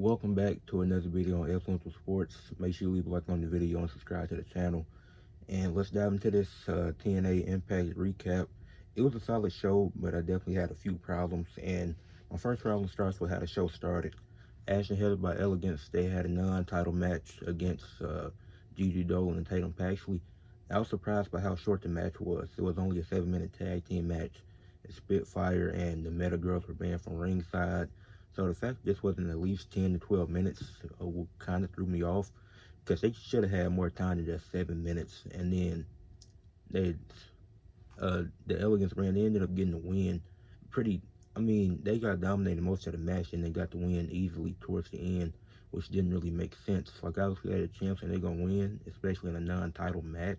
Welcome back to another video on Influential Sports. Make sure you leave a like on the video and subscribe to the channel. And let's dive into this TNA Impact recap. It was a solid show, but I definitely had a few problems. And my first problem starts with how the show started. Ash and Heather by Elegance, they had a non-title match against Gigi Dolan and Tatum Paxley. I was surprised by how short the match was. It was only a 7-minute tag team match. Spitfire and the Meta Girls were banned from ringside. So the fact this wasn't at least 10 to 12 minutes kind of threw me off, because they should have had more time than just 7 minutes. And then they, the Elegance brand, they ended up getting the win. They got dominated most of the match and they got the win easily towards the end, which didn't really make sense. Like, obviously, they had a chance and they're going to win, especially in a non-title match.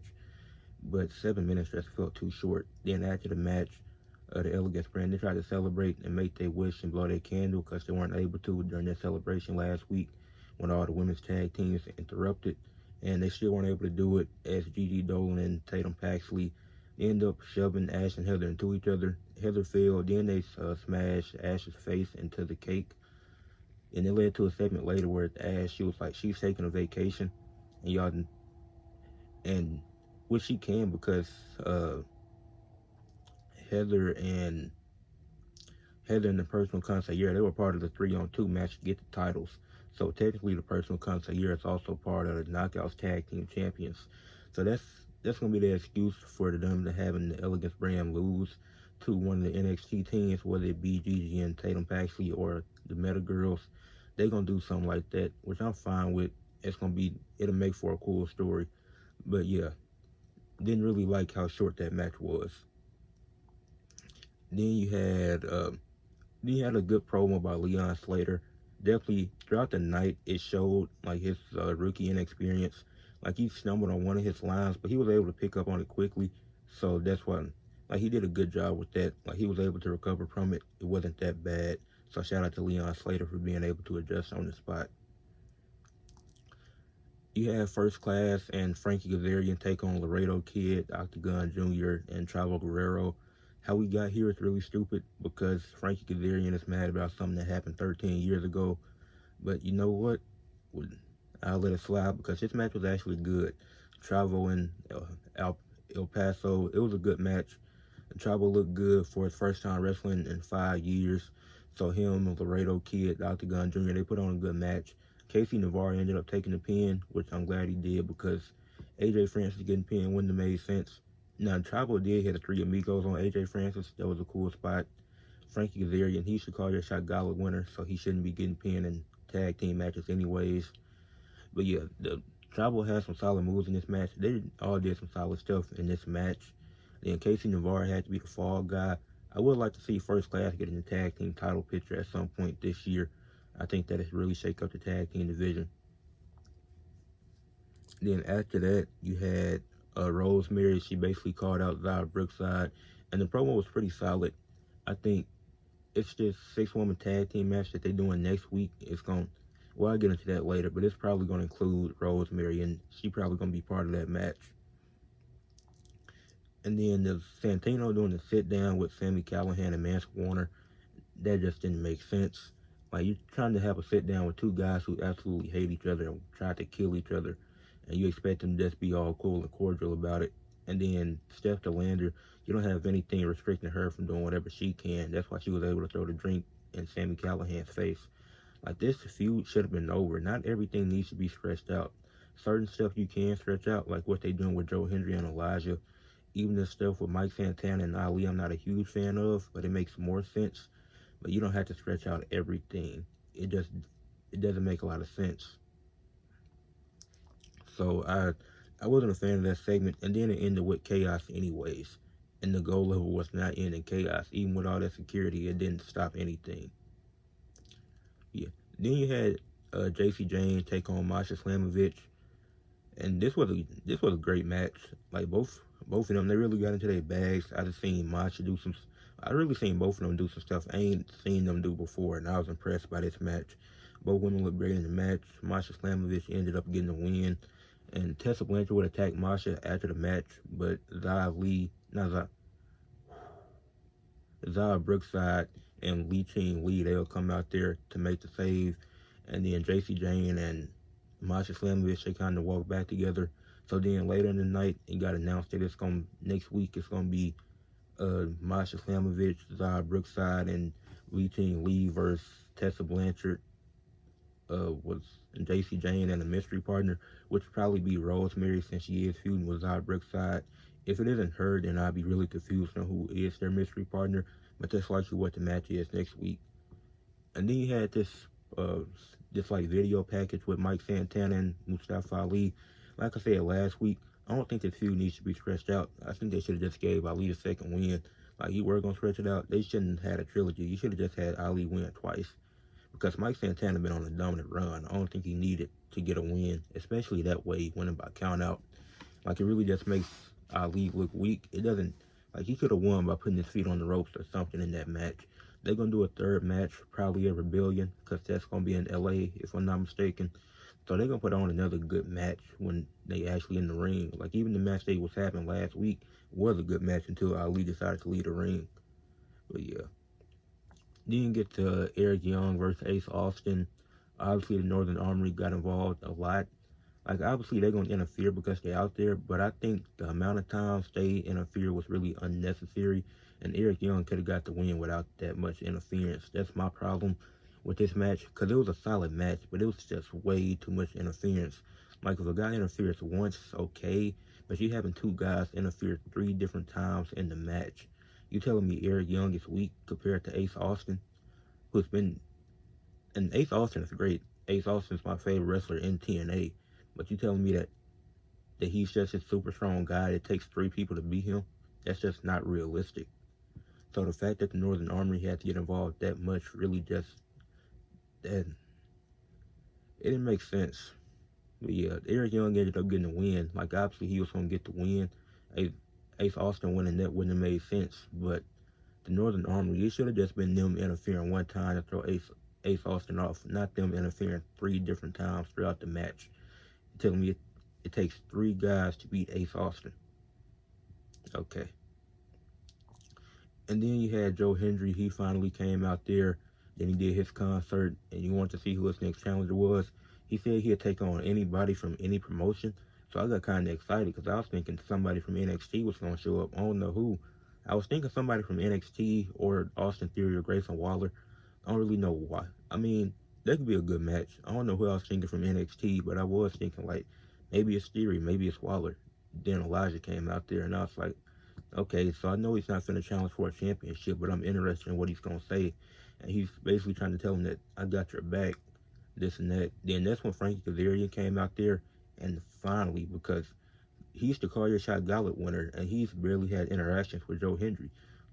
But 7 minutes just felt too short. Then after the match, the Elegance brand, they tried to celebrate and make their wish and blow their candle because they weren't able to during their celebration last week when all the women's tag teams interrupted. And they still weren't able to do it as Gigi Dolan and Tatum Paxley end up shoving Ash and Heather into each other. Heather fell, then they smashed Ash's face into the cake. And it led to a segment later where Ash, she was like, she's taking a vacation. And y'all, and which she can, because Heather and the personal consigliere, they were part of the 3-on-2 match to get the titles. So technically the personal consigliere is also part of the Knockouts Tag Team Champions. So that's gonna be the excuse for them to having the Elegance brand lose to one of the NXT teams, whether it be Gigi and Tatum Paxley or the Meta Girls. They're gonna do something like that, which I'm fine with. It'll make for a cool story. But yeah, didn't really like how short that match was. Then you had a good promo by Leon Slater. Definitely throughout the night, it showed like his rookie inexperience. Like, he stumbled on one of his lines, but he was able to pick up on it quickly. So that's why, like, he did a good job with that. Like, he was able to recover from it. It wasn't that bad. So shout out to Leon Slater for being able to adjust on the spot. You have First Class and Frankie Kazarian take on Laredo Kid, Octagon Jr., and Chavo Guerrero. How we got here is really stupid, because Frankie Kazarian is mad about something that happened 13 years ago. But you know what? I'll let it slide, because this match was actually good. Chavo and El Paso, it was a good match. Chavo looked good for his first time wrestling in 5 years. So him, Laredo Kid, Octagon Jr., they put on a good match. Casey Navarro ended up taking the pin, which I'm glad he did, because AJ Francis getting pinned wouldn't have made sense. Now, Chavo did hit a Three Amigos on AJ Francis. That was a cool spot. Frankie Kazarian, he should call your shot gala winner, so he shouldn't be getting pinned in tag team matches anyways. But yeah, the Chavo had some solid moves in this match. They all did some solid stuff in this match. Then Casey Navarro had to be the fall guy. I would like to see First Class get in the tag team title picture at some point this year. I think that it really shake up the tag team division. Then after that, you had Rosemary. She basically called out Zara Brookside, and the promo was pretty solid. I think it's this 6-woman tag team match that they're doing next week. I'll get into that later, but it's probably going to include Rosemary, and she probably going to be part of that match. And then there's Santino doing the sit down with Sami Callihan and Mance Warner. That just didn't make sense. Like, you're trying to have a sit down with two guys who absolutely hate each other and try to kill each other, and you expect them to just be all cool and cordial about it. And then Steph DeLander, you don't have anything restricting her from doing whatever she can. That's why she was able to throw the drink in Sami Callihan's face. Like, this feud should have been over. Not everything needs to be stretched out. Certain stuff you can stretch out, like what they doing with Joe Hendry and Elijah. Even the stuff with Mike Santana and Ali, I'm not a huge fan of, but it makes more sense. But you don't have to stretch out everything. It doesn't make a lot of sense. So I wasn't a fan of that segment, and then it ended with chaos anyways. And the goal level was not ending chaos. Even with all that security, it didn't stop anything. Yeah. Then you had JC Jane take on Masha Slamovich, and this was a great match. Like, both of them, they really got into their bags. I really seen both of them do some stuff I ain't seen them do before, and I was impressed by this match. Both women looked great in the match. Masha Slamovich ended up getting the win, and Tessa Blanchard would attack Masha after the match, but Zara Brookside and Lee Ching Lee, they'll come out there to make the save. and then JC Jane and Masha Slamovich, they kind of walked back together. So then later in the night, it got announced that next week it's gonna be Masha Slamovich, Zara Brookside, and Lee Lee versus Tessa Blanchard, was JC Jane, and a mystery partner, which would probably be Rosemary since she is feuding with Zara Brookside. If it isn't her, then I'd be really confused on who is their mystery partner, but that's likely what the match is next week. And then you had uh, this like video package with Mike Santana and Mustafa Ali. Like I said last week, I don't think the feud needs to be stretched out. I think they should have just gave Ali the second win. Like you were gonna stretch it out, they shouldn't have had a trilogy. You should have just had Ali win twice because Mike Santana been on a dominant run. I don't think he needed to get a win, especially that way, winning by count out. Like it really just makes Ali look weak. It doesn't, like he could have won by putting his feet on the ropes or something in that match. They're gonna do a third match, probably a Rebellion, because that's gonna be in LA if I'm not mistaken. So they're gonna put on another good match when they actually in the ring. Like even the match they was having last week was a good match until Ali decided to leave the ring. But yeah. Then you get to Eric Young versus Ace Austin. Obviously the Northern Armory got involved a lot. Like obviously they're gonna interfere because they're out there, but I think the amount of times they interfere was really unnecessary, and Eric Young could have got the win without that much interference. That's my problem with this match, because it was a solid match, but it was just way too much interference. Like if a guy interferes once, okay, but you having two guys interfere 3 different times in the match. You telling me Eric Young is weak compared to Ace Austin, who's been, and Ace Austin is great. Ace Austin's my favorite wrestler in TNA. But you telling me that he's just a super strong guy, it takes 3 people to beat him? That's just not realistic. So the fact that the Northern Army had to get involved that much really just, that, it didn't make sense. But yeah, Eric Young ended up getting a win. Like obviously he was gonna get the win. Ace Austin winning that wouldn't have made sense. But the Northern Army, it should have just been them interfering one time to throw Ace Austin off, not them interfering 3 different times throughout the match. Telling me it takes 3 guys to beat Ace Austin. Okay. And then you had Joe Hendry. He finally came out there. Then he did his concert, and you wanted to see who his next challenger was. He said he'd take on anybody from any promotion. So I got kind of excited because I was thinking somebody from NXT was going to show up. I don't know who. I was thinking somebody from NXT or Austin Theory or Grayson Waller. I don't really know why. I mean, that could be a good match. I don't know who I was thinking from NXT, but I was thinking like maybe it's Theory, maybe it's Waller. Then Elijah came out there, and I was like, okay, so I know he's not going to challenge for a championship, but I'm interested in what he's going to say. And he's basically trying to tell him that I got your back, this and that. Then that's when Frankie Kazarian came out there, and finally, because he's the Call Your Shot Gauntlet winner, and he's barely had interactions with Joe Hendry.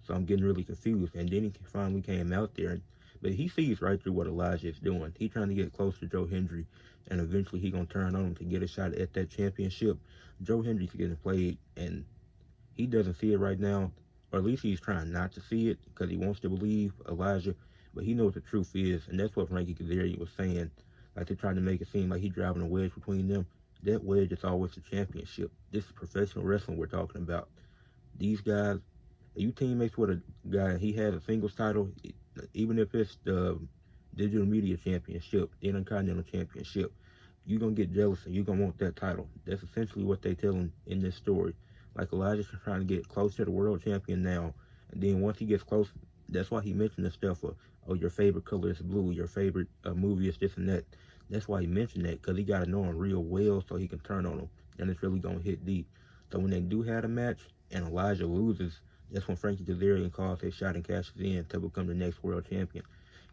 So I'm getting really confused. And then he finally came out there, but he sees right through what Elijah is doing. He's trying to get close to Joe Hendry, and eventually he's going to turn on him to get a shot at that championship. Joe Hendry's getting played, and he doesn't see it right now, or at least he's trying not to see it because he wants to believe Elijah, but he knows the truth is, and that's what Frankie Kazarian was saying. Like they're trying to make it seem like he's driving a wedge between them. That wedge is always the championship. This is professional wrestling we're talking about. These guys, you teammates with a guy, he has a singles title, even if it's the Digital Media Championship, the Intercontinental Championship, you're going to get jealous and you're going to want that title. That's essentially what they tell him in this story. Like Elijah's trying to get close to the world champion now, and then once he gets close, that's why he mentioned the stuff of, oh, your favorite color is blue, your favorite movie is this and that. That's why he mentioned that, because he got to know him real well so he can turn on him, and it's really going to hit deep. So when they do have a match and Elijah loses, that's when Frankie Kazarian calls his shot and cashes in to become the next world champion.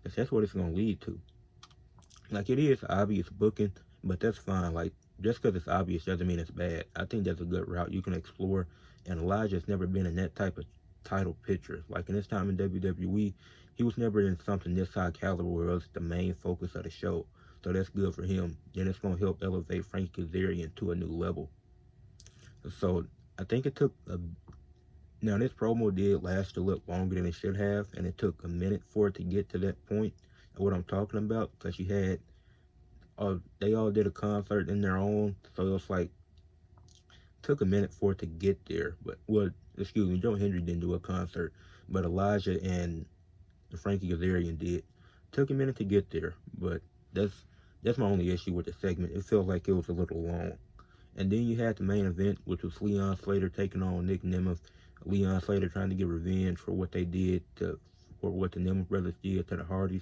Because that's what it's going to lead to. Like, it is obvious booking, but that's fine. Like, just because it's obvious doesn't mean it's bad. I think that's a good route you can explore, and Elijah's never been in that type of title picture. Like, in his time in WWE, he was never in something this high caliber where it was the main focus of the show. So that's good for him. Then it's going to help elevate Frankie Kazarian to a new level. So I think it took now this promo did last a little longer than it should have, and it took a minute for it to get to that point of what I'm talking about, because you had they all did a concert in their own, so it was like took a minute for it to get there. But excuse me, Joe Hendry didn't do a concert, but Elijah and Frankie Kazarian did. Took a minute to get there, but that's That's my only issue with the segment. It felt like it was a little long. And then you had the main event, which was Leon Slater taking on Nick Nemeth. Leon Slater trying to get revenge for what they did for what the Nemeth brothers did to the Hardys.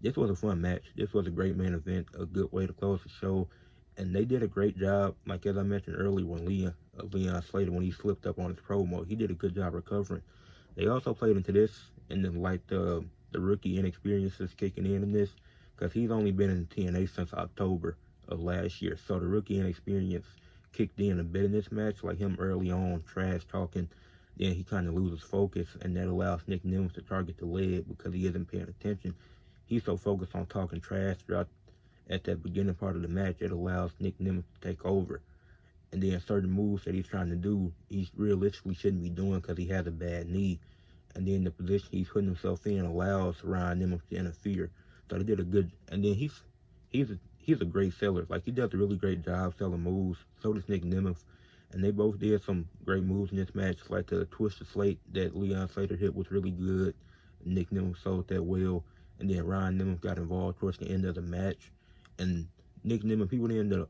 This was a fun match. This was a great main event, a good way to close the show. And they did a great job, like as I mentioned earlier, when Leon Slater, when he slipped up on his promo, he did a good job recovering. They also played into this, and then like the rookie inexperiences kicking in this, because he's only been in TNA since October of last year. So the rookie inexperience kicked in a bit in this match, like him early on, trash talking. Then he kind of loses focus, and that allows Nick Nemeth to target the leg because he isn't paying attention. He's so focused on talking trash throughout at that beginning part of the match, it allows Nick Nemeth to take over. And then certain moves that he's trying to do, he realistically shouldn't be doing because he has a bad knee. And then the position he's putting himself in allows Ryan Nemeth to interfere. So they did a good. And then he's a great seller. Like he does a really great job selling moves. So does Nick Nemeth. And they both did some great moves in this match, like the twist of slate that Leon Slater hit was really good. Nick Nemeth sold that well. And then Ryan Nemeth got involved towards the end of the match. And Nick Nemeth, people end up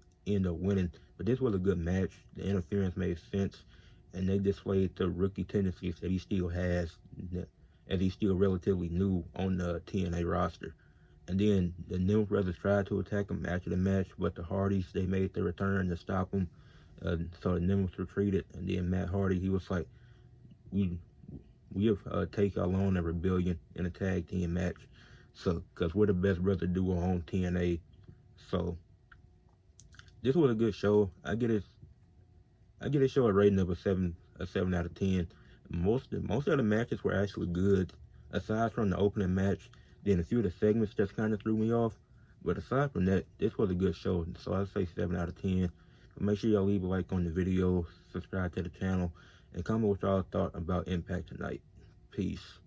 winning. But this was a good match. The interference made sense. And they displayed the rookie tendencies that he still has, as he's still relatively new on the TNA roster. And then the Nemeth brothers tried to attack him after the match, but the Hardys, they made their return to stop him. So the Nemeth retreated, and then Matt Hardy, he was like, we'll take y'all on a rebellion in a tag team match. So, because we're the best brother duo on TNA. So, this was a good show. I get a show a rating of a 7 out of 10. Most of the matches were actually good, aside from the opening match. Then a few of the segments just kind of threw me off. But aside from that, this was a good show. So I'd say 7 out of 10. But make sure y'all leave a like on the video, subscribe to the channel, and comment what y'all thought about Impact tonight. Peace.